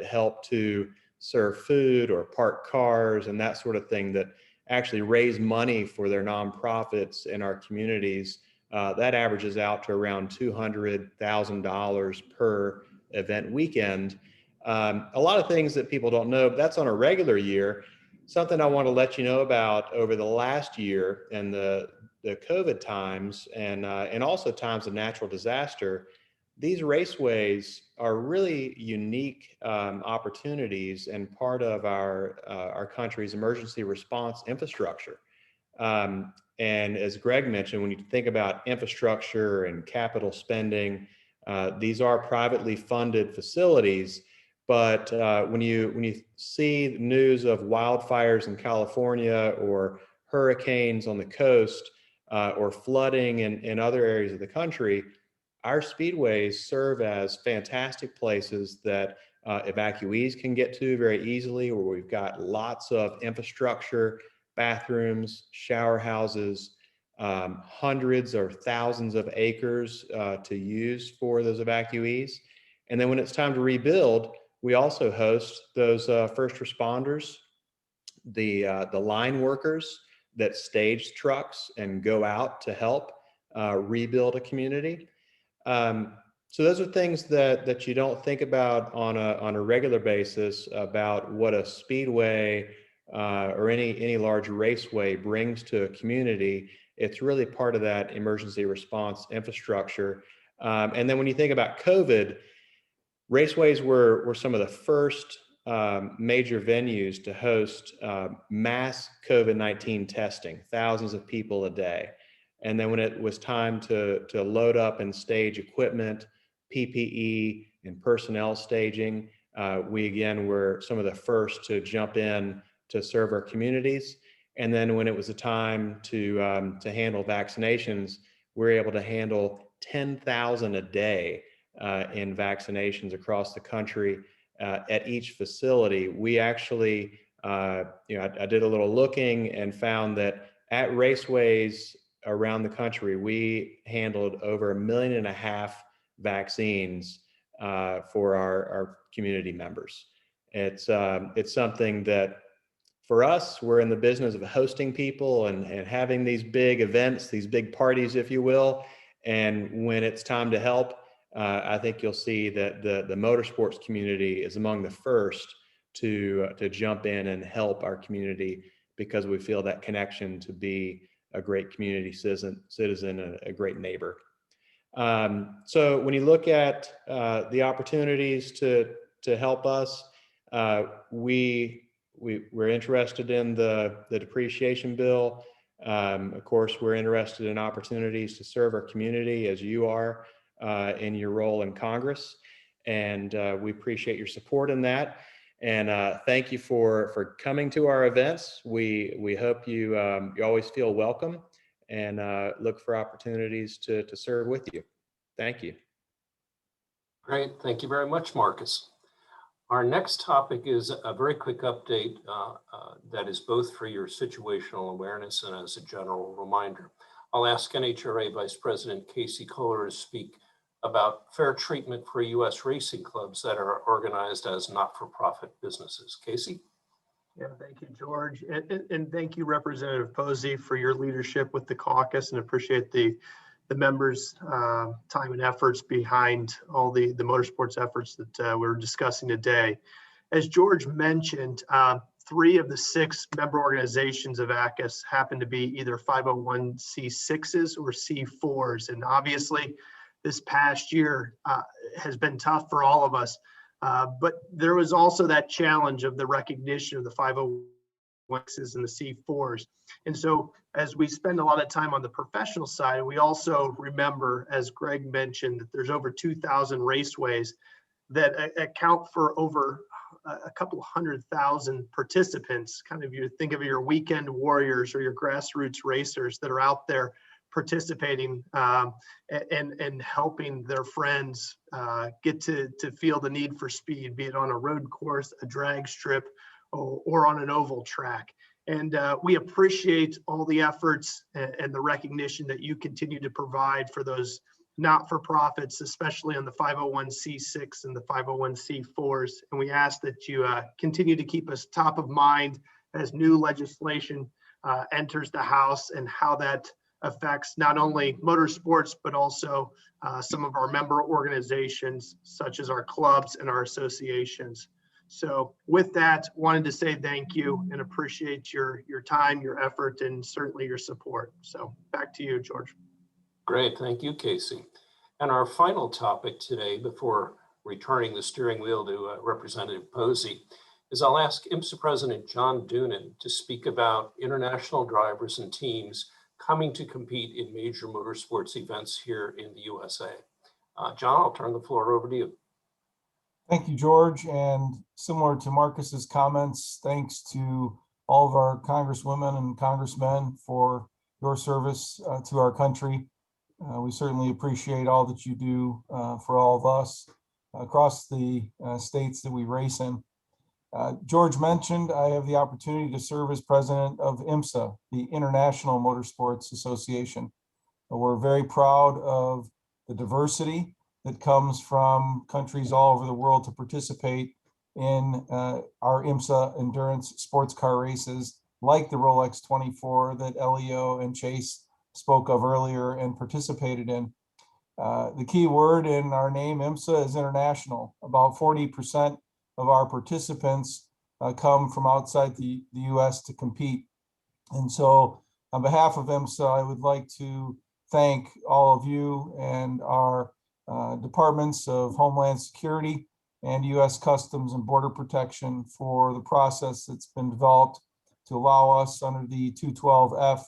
help to serve food or park cars and that sort of thing, that actually raise money for their nonprofits in our communities. That averages out to around $200,000 per event weekend. A lot of things that people don't know, but that's on a regular year. Something I want to let you know about over the last year and the COVID times and also times of natural disaster, these raceways are really unique opportunities and part of our country's emergency response infrastructure. And as Greg mentioned, when you think about infrastructure and capital spending, these are privately funded facilities. But when you see news of wildfires in California or hurricanes on the coast or flooding in other areas of the country, our speedways serve as fantastic places that evacuees can get to very easily, where we've got lots of infrastructure, bathrooms, shower houses, hundreds or thousands of acres to use for those evacuees. And then when it's time to rebuild, we also host those first responders, the line workers that stage trucks and go out to help rebuild a community. So those are things that you don't think about on a regular basis about what a speedway or any large raceway brings to a community. It's really part of that emergency response infrastructure. And then when you think about COVID, raceways were some of the first major venues to host mass COVID-19 testing, thousands of people a day. And then when it was time to load up and stage equipment, PPE, and personnel staging, we again were some of the first to jump in to serve our communities. And then when it was a time to handle vaccinations, we were able to handle 10,000 a day in vaccinations across the country at each facility. We actually, I did a little looking and found that at raceways around the country, we handled over 1.5 million vaccines for our community members. It's something that for us, we're in the business of hosting people and having these big events, these big parties, if you will. And when it's time to help, I think you'll see that the motorsports community is among the first to jump in and help our community, because we feel that connection to be a great community citizen, a great neighbor. So when you look at the opportunities to help us, we're interested in the depreciation bill. Of course, we're interested in opportunities to serve our community as you are in your role in Congress. And we appreciate your support in that. And thank you for coming to our events. We hope you always feel welcome, and look for opportunities to serve with you. Thank you. Great. Thank you very much, Marcus. Our next topic is a very quick update that is both for your situational awareness and as a general reminder. I'll ask NHRA Vice President Casey Kohler to speak about fair treatment for U.S. racing clubs that are organized as not-for-profit businesses. Casey? Yeah, thank you, George. And thank you, Representative Posey, for your leadership with the caucus, and appreciate the members' time and efforts behind all the motorsports efforts that we're discussing today. As George mentioned, 3 of the 6 member organizations of ACUS happen to be either 501c6s or C4s. And obviously, this past year has been tough for all of us. But there was also that challenge of the recognition of the 501c6s and the C4s. And so as we spend a lot of time on the professional side, we also remember, as Greg mentioned, that there's over 2,000 raceways that account for over a couple 100,000 participants. Kind of, you think of your weekend warriors or your grassroots racers that are out there participating and helping their friends get to feel the need for speed, be it on a road course, a drag strip, or on an oval track. And we appreciate all the efforts and the recognition that you continue to provide for those not-for-profits, especially on the 501c6 and the 501c4s. And we ask that you continue to keep us top of mind as new legislation enters the House, and how that affects not only motorsports, but also some of our member organizations, such as our clubs and our associations. So with that, wanted to say thank you and appreciate your time, your effort, and certainly your support. So back to you, George. Great. Thank you, Casey. And our final topic today, before returning the steering wheel to Representative Posey, is I'll ask IMSA President John Doonan to speak about international drivers and teams coming to compete in major motorsports events here in the USA. John, I'll turn the floor over to you. Thank you, George. And similar to Marcus's comments, thanks to all of our congresswomen and congressmen for your service to our country. We certainly appreciate all that you do for all of us across the states that we race in. George mentioned I have the opportunity to serve as president of IMSA, the International Motorsports Association. We're very proud of the diversity that comes from countries all over the world to participate in our IMSA endurance sports car races, like the Rolex 24 that Elio and Chase spoke of earlier and participated in. The key word in our name, IMSA, is international. About 40% of our participants come from outside the US to compete. And so on behalf of IMSA, I would like to thank all of you and our departments of Homeland Security and US Customs and Border Protection for the process that's been developed to allow us under the 212F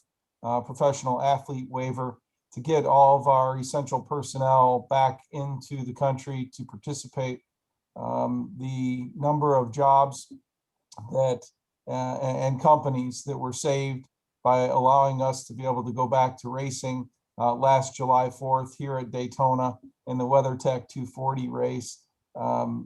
professional athlete waiver to get all of our essential personnel back into the country to participate. The number of jobs that and companies that were saved by allowing us to be able to go back to racing last July 4th here at Daytona in the WeatherTech 240 race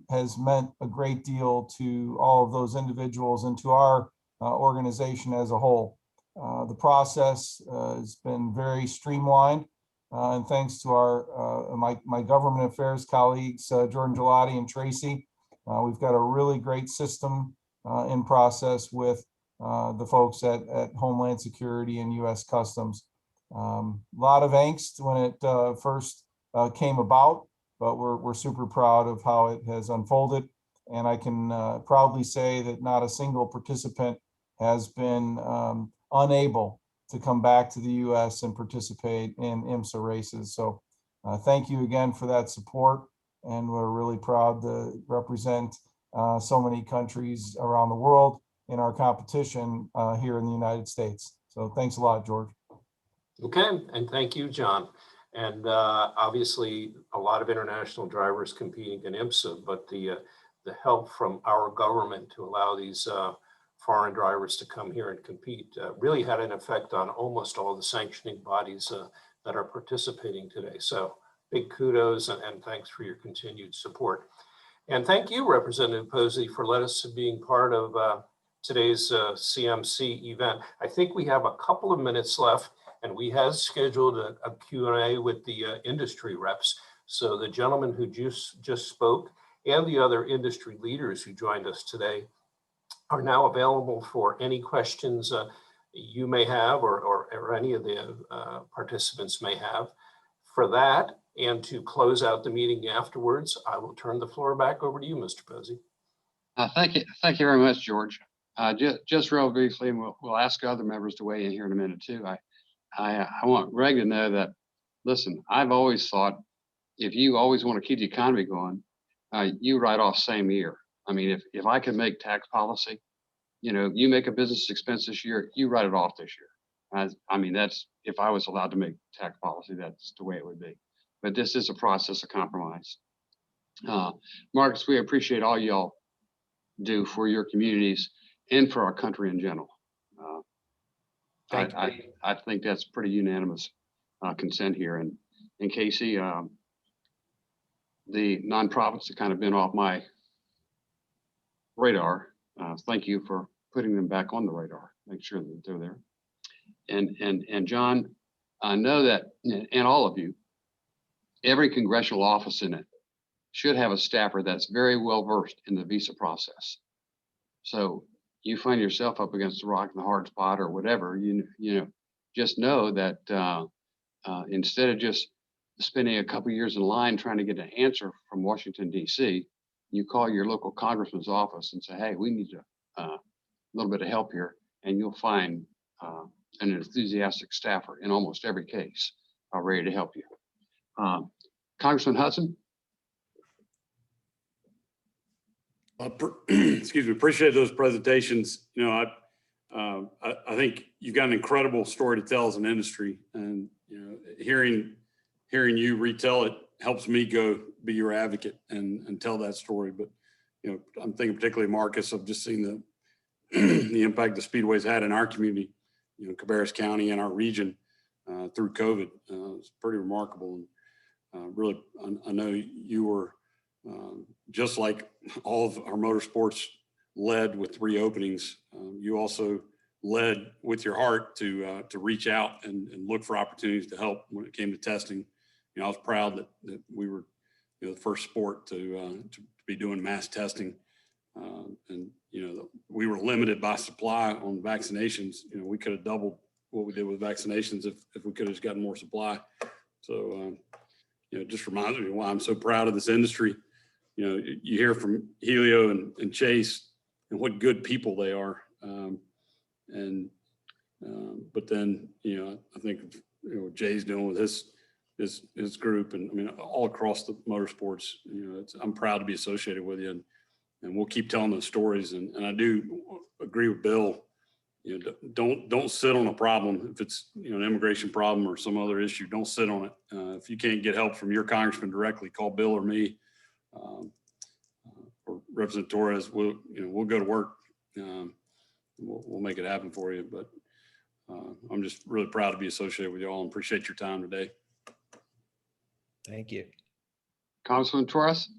has meant a great deal to all of those individuals and to our organization as a whole. The process has been very streamlined. And thanks to our my government affairs colleagues, Jordan Gelati and Tracy, we've got a really great system in process with the folks at Homeland Security and U.S. Customs. A lot of angst when it first came about, but we're super proud of how it has unfolded. And I can proudly say that not a single participant has been unable to come back to the U.S. and participate in IMSA races. So thank you again for that support. And we're really proud to represent so many countries around the world in our competition here in the United States. So thanks a lot, George. Okay, and thank you, John. And obviously, a lot of international drivers competing in IMSA, but the help from our government to allow these foreign drivers to come here and compete really had an effect on almost all the sanctioning bodies that are participating today. So big kudos and thanks for your continued support. And thank you, Representative Posey, for letting us being part of today's CMC event. I think we have a couple of minutes left, and we have scheduled a Q&A with the industry reps. So the gentleman who just spoke and the other industry leaders who joined us today are now available for any questions you may have or any of the participants may have. For that, and to close out the meeting afterwards, I will turn the floor back over to you, Mr. Posey. Thank you very much, George. Just real briefly, and we'll ask other members to weigh in here in a minute too. I want Greg to know that, listen, I've always thought if you always want to keep the economy going, you write off same year. I mean, if I can make tax policy, you make a business expense this year, you write it off this year. I mean, that's, if I was allowed to make tax policy, that's the way it would be. But this is a process of compromise. Marcus, we appreciate all y'all do for your communities and for our country in general. I think that's pretty unanimous consent here. And Casey, the nonprofits have kind of been off my radar. Thank you for putting them back on the radar. Make sure that they're there. And John, I know that, and all of you, every congressional office in it should have a staffer that's very well versed in the visa process. So you find yourself up against a rock in the hard spot or whatever, just know that instead of just spending a couple years in line trying to get an answer from Washington, D.C., you call your local congressman's office and say, hey, we need a little bit of help here. And you'll find an enthusiastic staffer in almost every case ready to help you. Congressman Hudson. Excuse me, appreciate those presentations. I think you've got an incredible story to tell as an industry, and hearing you retell it helps me go be your advocate and tell that story. But I'm thinking particularly, Marcus, I've just seen the impact the speedways had in our community, Cabarrus County and our region through COVID. It's pretty remarkable. And really, I know you were just like all of our motorsports led with reopenings. You also led with your heart to reach out and look for opportunities to help when it came to testing. I was proud that we were the first sport to be doing mass testing. And we were limited by supply on vaccinations. We could have doubled what we did with vaccinations if we could have just gotten more supply. So it just reminds me why I'm so proud of this industry. You hear from Helio and Chase and what good people they are. But then, I think what Jay's doing with his group, and I mean, all across the motorsports, I'm proud to be associated with you, and we'll keep telling those stories. And I do agree with Bill. Don't sit on a problem. If it's an immigration problem or some other issue, don't sit on it. If you can't get help from your congressman directly, call Bill or me, or Representative Torres. We'll go to work. We'll make it happen for you. But I'm just really proud to be associated with you all and appreciate your time today. Thank you. Congressman Torres.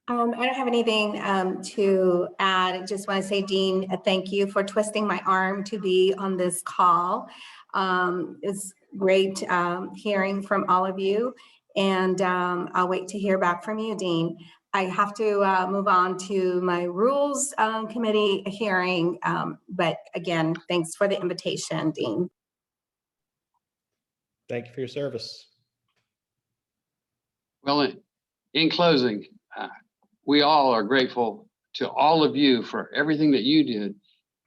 I don't have anything to add. I just want to say, Dean, thank you for twisting my arm to be on this call. It's great hearing from all of you, and I'll wait to hear back from you, Dean. I have to move on to my rules committee hearing, but again, thanks for the invitation, Dean. Thank you for your service. Well, in closing, we all are grateful to all of you for everything that you did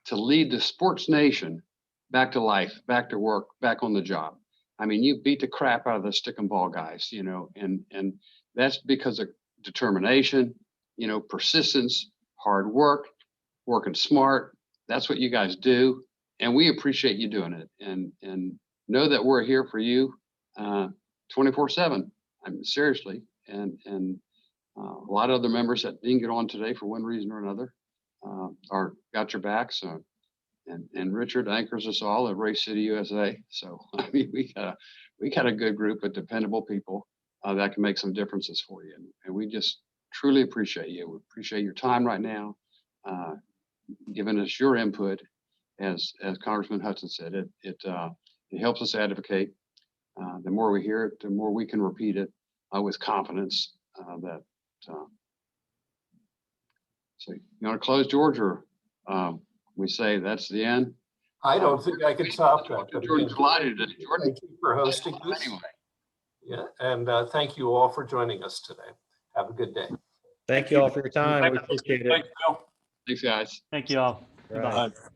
to lead the sports nation back to life, back to work, back on the job. I mean, you beat the crap out of the stick and ball guys, you know, and that's because of determination, you know, persistence, hard work, working smart. That's what you guys do. And we appreciate you doing it. And know that we're here for you 24/7. I mean, seriously. And a lot of other members that didn't get on today for one reason or another are got your back. So, and Richard anchors us all at Race City USA. So I mean, we got a good group of dependable people that can make some differences for you. And we just truly appreciate you. We appreciate your time right now, giving us your input. As Congressman Hudson said, it helps us advocate. The more we hear it, the more we can repeat it with confidence. So you want to close, George, or we say that's the end? I don't think I can top that. but Jordan's delighted today. Jordan, Thank you for hosting this. anyway. Yeah, and thank you all for joining us today. Have a good day. Thank you all for your time. We appreciate it. Thanks, Bill. Thanks, guys. Thank you all. Right. Goodbye.